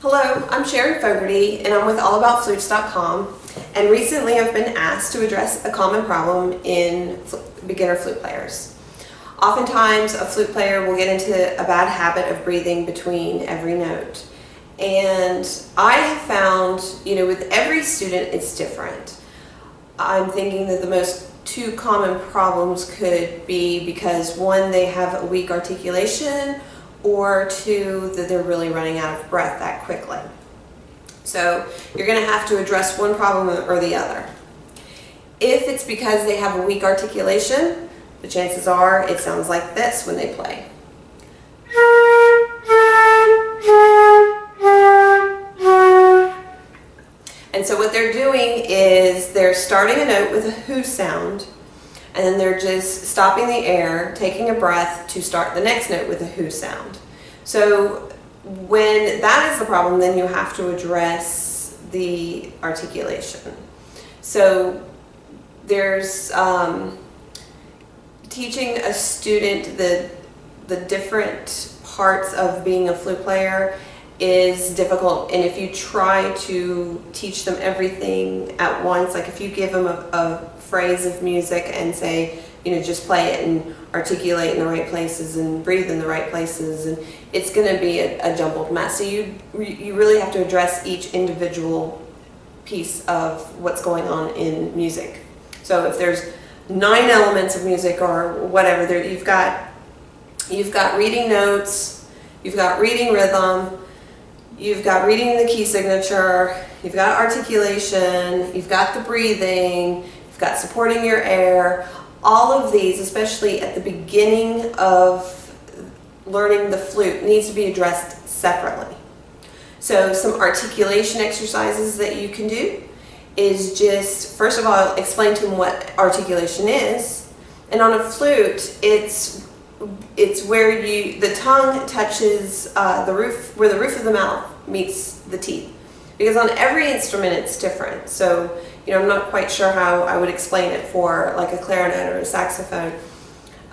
Hello, I'm Sharon Fogarty and I'm with allaboutflutes.com, and recently I've been asked to address a common problem in beginner flute players. Oftentimes a flute player will get into a bad habit of breathing between every note, and I have found, with every student it's different. I'm thinking that the most two common problems could be because one, they have a weak articulation, or two, that they're really running out of breath that quickly. So you're going to have to address one problem or the other. If it's because they have a weak articulation, the chances are it sounds like this when they play. And so what they're doing is they're starting a note with a who sound, and then they're just stopping the air, taking a breath to start the next note with a who sound. So when that is the problem, then you have to address the articulation. So there's teaching a student the different parts of being a flute player is difficult, and if you try to teach them everything at once, like if you give them a phrase of music and say, just play it and articulate in the right places and breathe in the right places, and it's going to be a jumbled mess. So you really have to address each individual piece of what's going on in music. So if there's 9 elements of music or whatever, you've got reading notes, you've got reading rhythm, you've got reading the key signature, you've got articulation, you've got the breathing, you've got supporting your air. All of these, especially at the beginning of learning the flute, needs to be addressed separately. So some articulation exercises that you can do is just, first of all, explain to them what articulation is. And on a flute, it's where the tongue touches the roof, where the roof of the mouth meets the teeth. Because on every instrument it's different. So, I'm not quite sure how I would explain it for like a clarinet or a saxophone,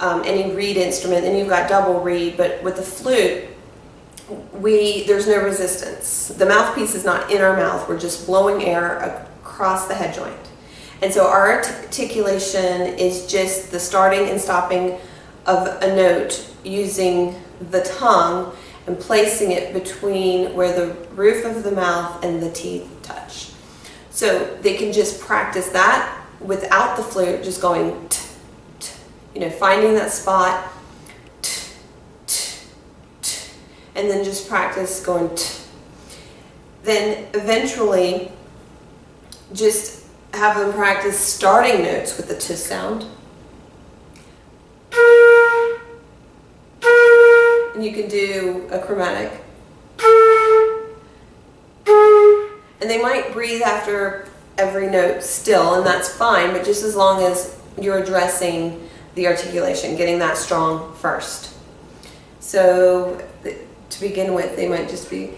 any reed instrument, and you've got double reed, but with the flute, there's no resistance. The mouthpiece is not in our mouth, we're just blowing air across the head joint. And so our articulation is just the starting and stopping of a note using the tongue and placing it between where the roof of the mouth and the teeth touch. So they can just practice that without the flute, just going t, t, finding that spot, t, t, t, and then just practice going t. Then eventually just have them practice starting notes with the t sound. And you can do a chromatic. And they might breathe after every note still, and that's fine, but just as long as you're addressing the articulation, getting that strong first. So to begin with, they might just be.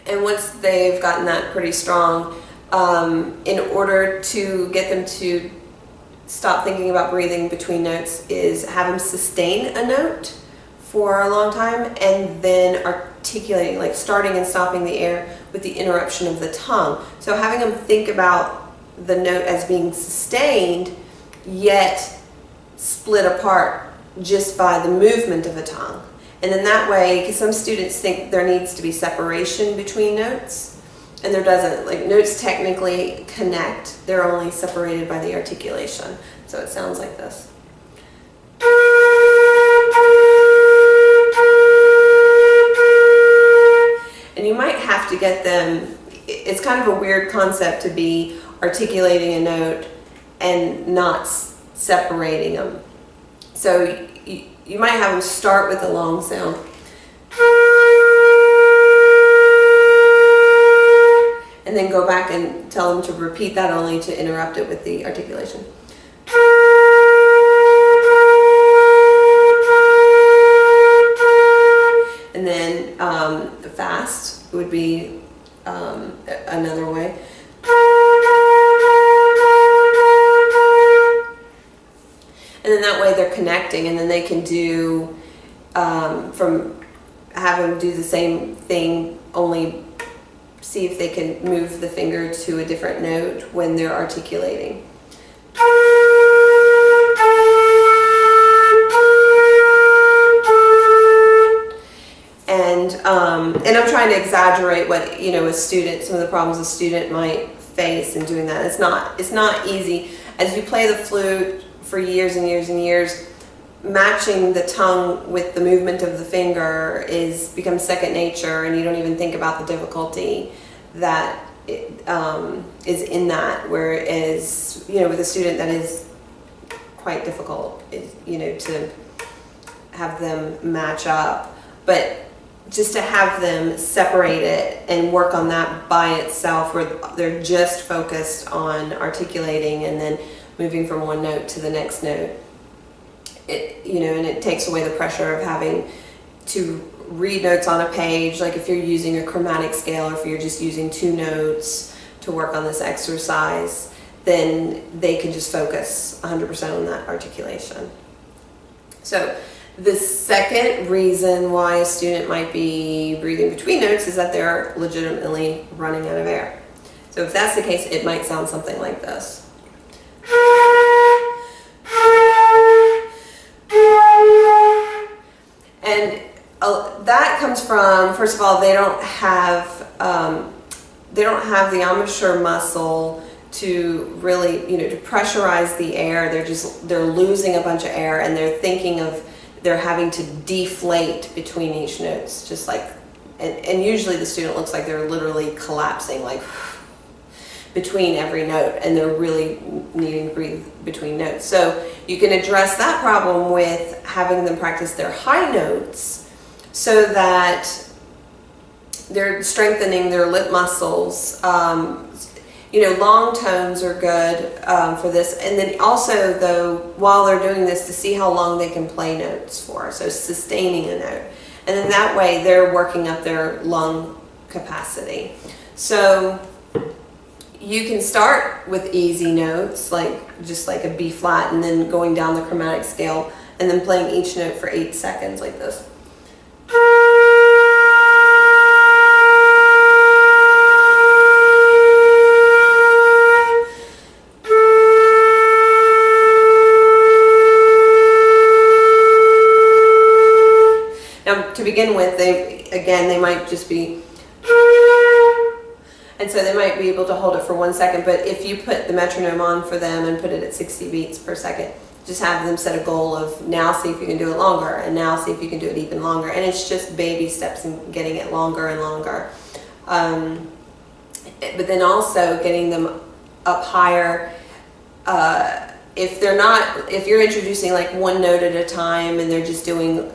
And once they've gotten that pretty strong, in order to get them to stop thinking about breathing between notes, is have them sustain a note for a long time and then articulating, like starting and stopping the air with the interruption of the tongue. So having them think about the note as being sustained yet split apart just by the movement of the tongue. And then that way, because some students think there needs to be separation between notes, and there doesn't. Like, notes technically connect, they're only separated by the articulation. So it sounds like this. And you might have to get them, it's kind of a weird concept to be articulating a note and not separating them. So you might have them start with a long sound. And then go back and tell them to repeat that, only to interrupt it with the articulation. And then the fast would be another way. And then that way they're they're connecting, and then they can do from have them do the same thing, only see if they can move the finger to a different note when they're articulating. And I'm trying to exaggerate what, a student, some of the problems a student might face in doing that. It's not easy. As you play the flute for years and years and years, matching the tongue with the movement of the finger becomes second nature, and you don't even think about the difficulty that is in that. Whereas, with a student, that is quite difficult, to have them match up. But just to have them separate it and work on that by itself, where they're just focused on articulating and then moving from one note to the next note, and it takes away the pressure of having to read notes on a page, like if you're using a chromatic scale, or if you're just using 2 notes to work on this exercise, then they can just focus 100% on that articulation. So the second reason why a student might be breathing between notes is that they're legitimately running out of air. So if that's the case, it might sound something like this. And that comes from, first of all, they don't have the embouchure muscle to really, to pressurize the air. They're losing a bunch of air, and they're thinking of they're having to deflate between each notes, just like, and usually the student looks like they're literally collapsing, like between every note, and they're really needing to breathe between notes. So you can address that problem with having them practice their high notes, so that they're strengthening their lip muscles. Long tones are good for this. And then also, though, while they're doing this, to see how long they can play notes for. So sustaining a note. And then that way they're working up their lung capacity. So you can start with easy notes, just like a B flat, and then going down the chromatic scale, and then playing each note for 8 seconds like this. To begin with, they might just be, and so they might be able to hold it for 1 second. But if you put the metronome on for them and put it at 60 beats per second, just have them set a goal of, now see if you can do it longer, and now see if you can do it even longer. And it's just baby steps and getting it longer and longer. But then also getting them up higher. If you're introducing like 1 note at a time, and they're just doing,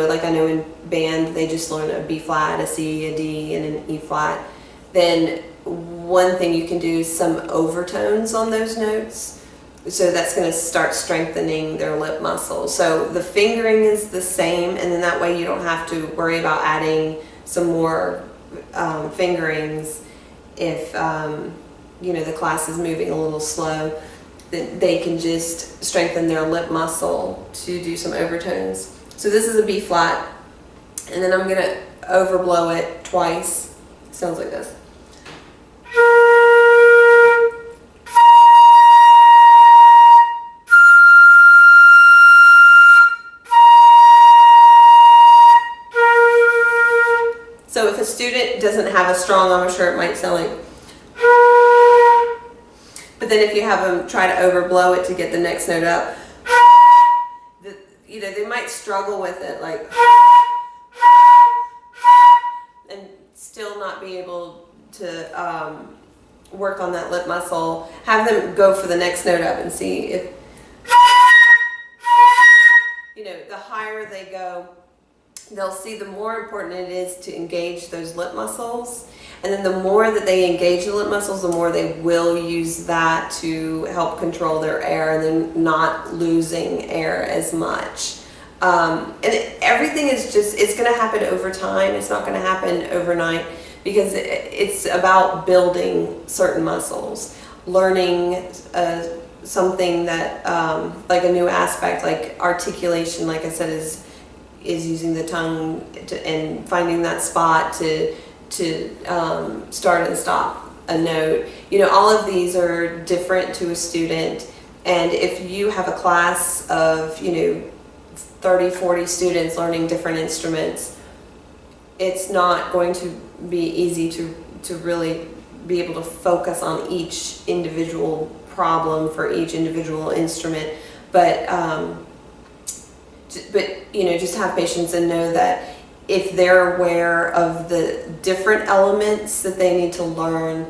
like I know in band, they just learn a B flat, a C, a D, and an E flat. Then one thing you can do is some overtones on those notes. So that's going to start strengthening their lip muscles. So the fingering is the same, and then that way you don't have to worry about adding some more fingerings if the class is moving a little slow. Then they can just strengthen their lip muscle to do some overtones. So this is a B flat, and then I'm going to overblow it twice. It sounds like this. So if a student doesn't have a strong embouchure, it might sound like. But then if you have them try to overblow it to get the next note up, they might struggle with it, like, and still not be able to work on that lip muscle. Have them go for the next note up and see if, the higher they go, they'll see the more important it is to engage those lip muscles. And then the more that they engage the lip muscles, the more they will use that to help control their air, and then not losing air as much. Everything is it's going to happen over time. It's not going to happen overnight, because it's about building certain muscles, learning something that like a new aspect, like articulation, like I said, is using the tongue and finding that spot to start and stop a note. You know, all of these are different to a student, and if you have a class of, you know, 30, 40 students learning different instruments, it's not going to be easy to really be able to focus on each individual problem for each individual instrument. But you know, just have patience and know that if they're aware of the different elements that they need to learn,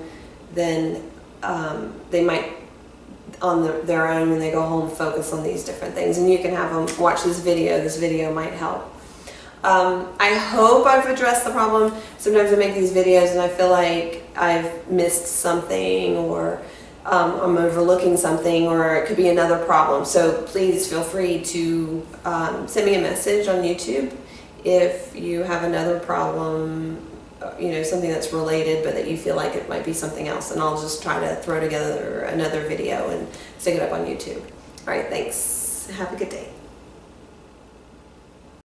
then they might on their own, when they go home, focus on these different things. And you can have them watch this video. This video might help. I hope I've addressed the problem. Sometimes I make these videos and I feel like I've missed something, or I'm overlooking something, or it could be another problem. So please feel free to send me a message on YouTube if you have another problem, you know, something that's related but that you feel like it might be something else, and I'll just try to throw together another video and stick it up on YouTube. All right, thanks. Have a good day.